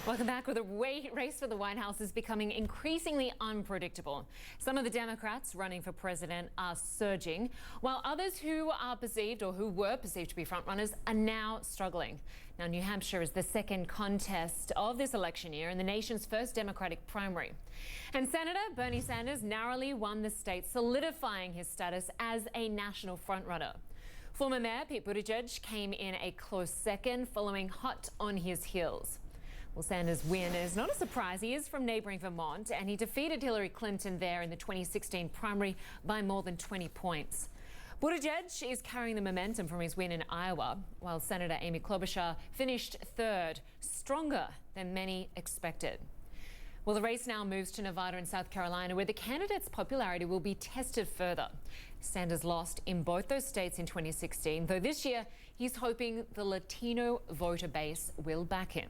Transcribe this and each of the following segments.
Welcome back. Well, the race for the White House is becoming increasingly unpredictable. Some of the Democrats running for president are surging, while others who are perceived or who were perceived to be frontrunners are now struggling. Now, New Hampshire is the second contest of this election year and the nation's first Democratic primary. And Senator Bernie Sanders narrowly won the state, solidifying his status as a national frontrunner. Former Mayor Pete Buttigieg came in a close second, following hot on his heels. Well, Sanders' win is not a surprise. He is from neighbouring Vermont, and he defeated Hillary Clinton there in the 2016 primary by more than 20 points. Buttigieg is carrying the momentum from his win in Iowa, while Senator Amy Klobuchar finished third, stronger than many expected. Well, the race now moves to Nevada and South Carolina, where the candidate's popularity will be tested further. Sanders lost in both those states in 2016, though this year he's hoping the Latino voter base will back him.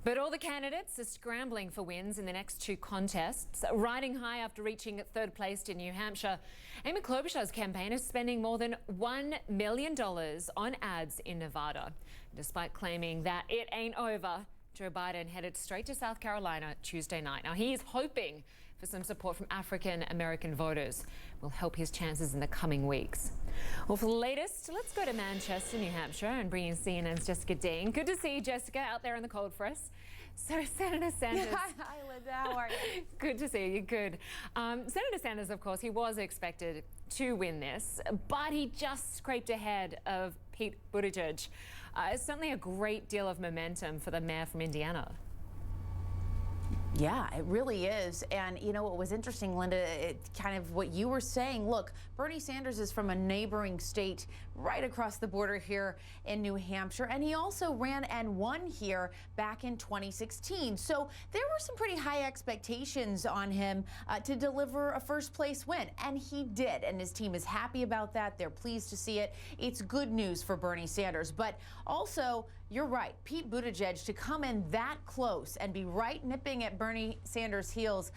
But all the candidates are scrambling for wins in the next two contests. Riding high after reaching third place in New Hampshire, Amy Klobuchar's campaign is spending more than $1 million on ads in Nevada. Despite claiming that it ain't over, Joe Biden headed straight to South Carolina Tuesday night. Now, he is hoping for some support from African-American voters. Will help his chances in the coming weeks. Well, for the latest, let's go to Manchester, New Hampshire, and bring in CNN's Jessica Dean. Good to see you, Jessica, out there in the cold for us. So, Senator Sanders. Hi, Lynda. How are you? Good to see you. Good. Senator Sanders, of course, he was expected to win this, but he just scraped ahead of Pete Buttigieg. It's certainly a great deal of momentum for the mayor from Indiana. Yeah, it really is. And you know what was interesting, Lynda, it's kind of what you were saying. Look, Bernie Sanders is from a neighboring state right across the border here in New Hampshire, and he also ran and won here back in 2016. So there were some pretty high expectations on him to deliver a first place win, and he did. And his team is happy about that. They're pleased to see it. It's good news for Bernie Sanders. But also, you're right, Pete Buttigieg to come in that close and be right nipping at Bernie Sanders' heels.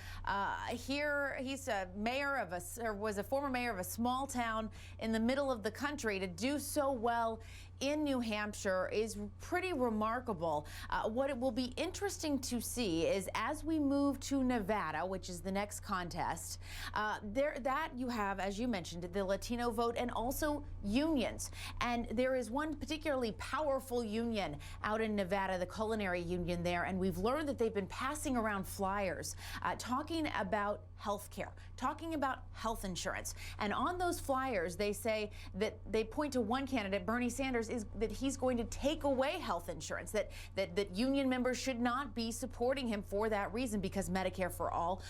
Here, he's a mayor of was a former mayor of a small town in the middle of the country. To do so well in New Hampshire is pretty remarkable. What it will be interesting to see is as we move to Nevada, which is the next contest, that you have, as you mentioned, the Latino vote and also unions. And there is one particularly powerful union out in Nevada, the Culinary Union there, and we've learned that they've been passing around flyers talking about health care, talking about health insurance. And on those flyers, they say that they point to one candidate, Bernie Sanders, is that he's going to take away health insurance, that union members should not be supporting him for that reason, because Medicare for All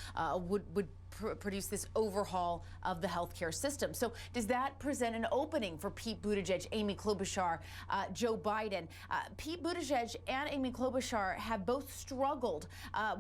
would produce this overhaul of the healthcare system. So does that present an opening for Pete Buttigieg, Amy Klobuchar, Joe Biden? Pete Buttigieg and Amy Klobuchar have both struggled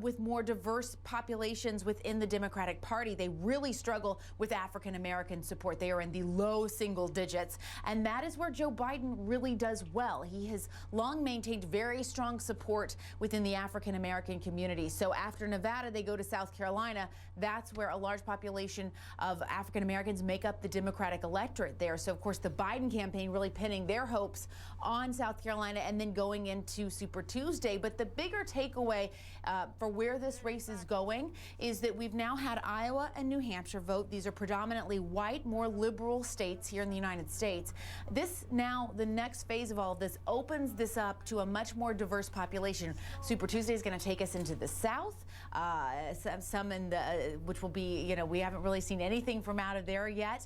with more diverse populations within the Democratic Party. They really struggle with African-American support. They are in the low single digits. And that is where Joe Biden really does well. He has long maintained very strong support within the African-American community. So after Nevada, they go to South Carolina. That's where a large population of African Americans make up the Democratic electorate there. So, of course, the Biden campaign really pinning their hopes on South Carolina and then going into Super Tuesday. But the bigger takeaway for where this race is going is that we've now had Iowa and New Hampshire vote. These are predominantly white, more liberal states here in the United States. This now, the next phase of all of this, opens this up to a much more diverse population. Super Tuesday is going to take us into the South, some in the, which will be, you know, we haven't really seen anything from out of there yet.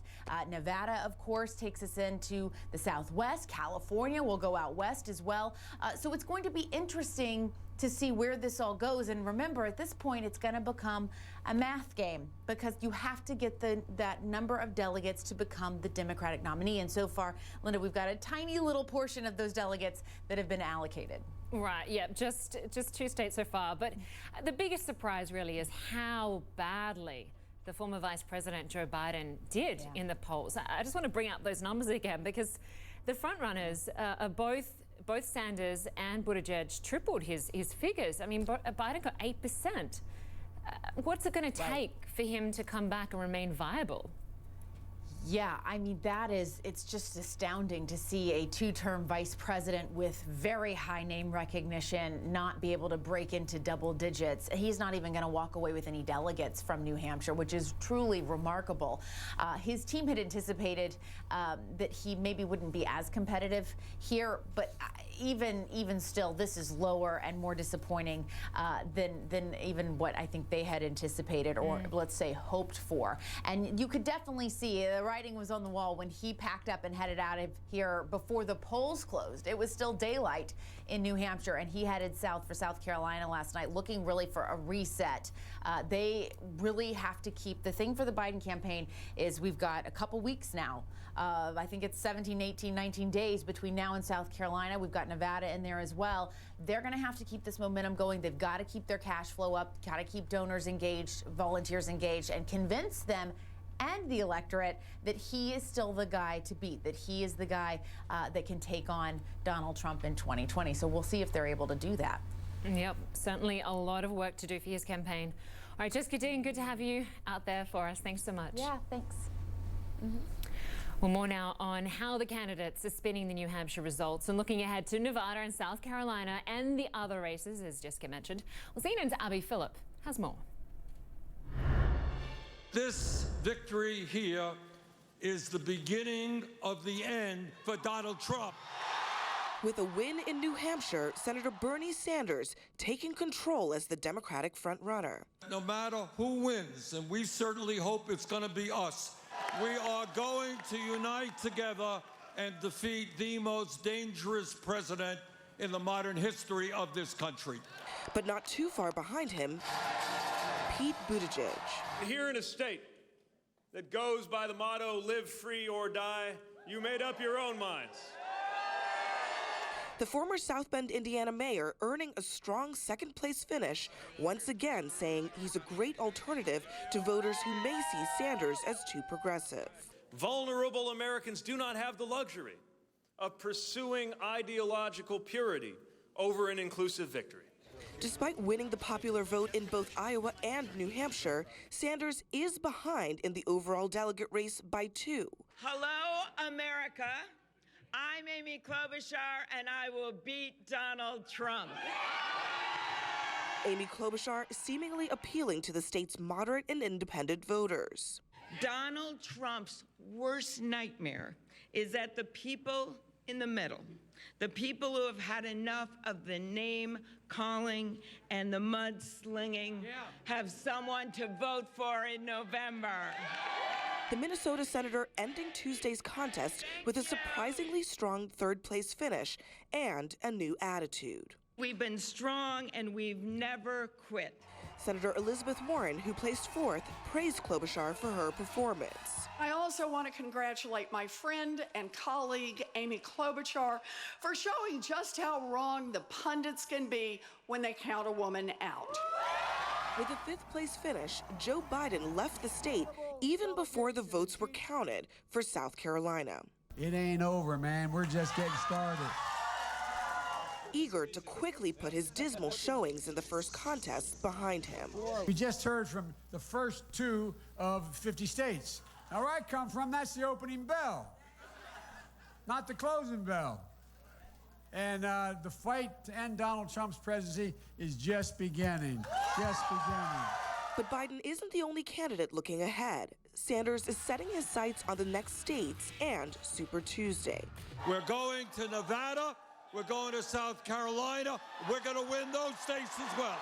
Nevada, of course, takes us into the Southwest. California will go out west as well. So it's going to be interesting to see where this all goes. And remember, at this point, it's going to become a math game, because you have to get that number of delegates to become the Democratic nominee. And so far, Lynda, we've got a tiny little portion of those delegates that have been allocated. Right, yeah, just two states so far. But the biggest surprise really is how badly the former Vice President Joe Biden did in the polls. I just want to bring up those numbers again, because the frontrunners are both Sanders and Buttigieg tripled his figures. I mean, Biden got 8%. What's it going to take for him to come back and remain viable? Yeah, I mean, it's just astounding to see a two-term vice president with very high name recognition not be able to break into double digits. He's not even going to walk away with any delegates from New Hampshire, which is truly remarkable. His team had anticipated that he maybe wouldn't be as competitive here, but even still, this is lower and more disappointing than even what I think they had anticipated or let's say hoped for. And you could definitely see the writing was on the wall when he packed up and headed out of here before the polls closed. It was still daylight in New Hampshire, and he headed south for South Carolina last night, looking really for a reset. They really have to keep, the thing for the Biden campaign is we've got a couple weeks now. I think it's 17, 18, 19 days between now and South Carolina. We've got Nevada in there as well. They're going to have to keep this momentum going. They've got to keep their cash flow up, got to keep donors engaged, volunteers engaged, and convince them and the electorate that he is still the guy to beat, that he is the guy that can take on Donald Trump in 2020. So we'll see if they're able to do that. Yep, certainly a lot of work to do for his campaign. All right, Jessica Dean, good to have you out there for us. Thanks so much. Yeah, thanks. Well, more now on how the candidates are spinning the New Hampshire results and looking ahead to Nevada and South Carolina and the other races, as Jessica mentioned. Well, CNN's Abby Phillip has more. This victory here is the beginning of the end for Donald Trump. With a win in New Hampshire, Senator Bernie Sanders taking control as the Democratic frontrunner. No matter who wins, and we certainly hope it's going to be us, we are going to unite together and defeat the most dangerous president in the modern history of this country. But not too far behind him, Pete Buttigieg. Here in a state that goes by the motto, live free or die, you made up your own minds. The former South Bend, Indiana mayor earning a strong second-place finish, once again saying he's a great alternative to voters who may see Sanders as too progressive. Vulnerable Americans do not have the luxury of pursuing ideological purity over an inclusive victory. Despite winning the popular vote in both Iowa and New Hampshire, Sanders is behind in the overall delegate race by 2. Hello, America. I'm Amy Klobuchar, and I will beat Donald Trump. Amy Klobuchar seemingly appealing to the state's moderate and independent voters. Donald Trump's worst nightmare is that the people in the middle, the people who have had enough of the name-calling and the mudslinging, have someone to vote for in November. The Minnesota senator ending Tuesday's contest with a surprisingly strong third-place finish and a new attitude. We've been strong and we've never quit. Senator Elizabeth Warren, who placed 4th, praised Klobuchar for her performance. I also want to congratulate my friend and colleague, Amy Klobuchar, for showing just how wrong the pundits can be when they count a woman out. With a 5th-place finish, Joe Biden left the state even before the votes were counted for South Carolina. It ain't over, man. We're just getting started. Eager to quickly put his dismal showings in the first contest behind him. We just heard from the first 2 of 50 states. Now, where I come from, that's the opening bell, not the closing bell. And the fight to end Donald Trump's presidency is just beginning. Just beginning. But Biden isn't the only candidate looking ahead. Sanders is setting his sights on the next states and Super Tuesday. We're going to Nevada. We're going to South Carolina. We're going to win those states as well.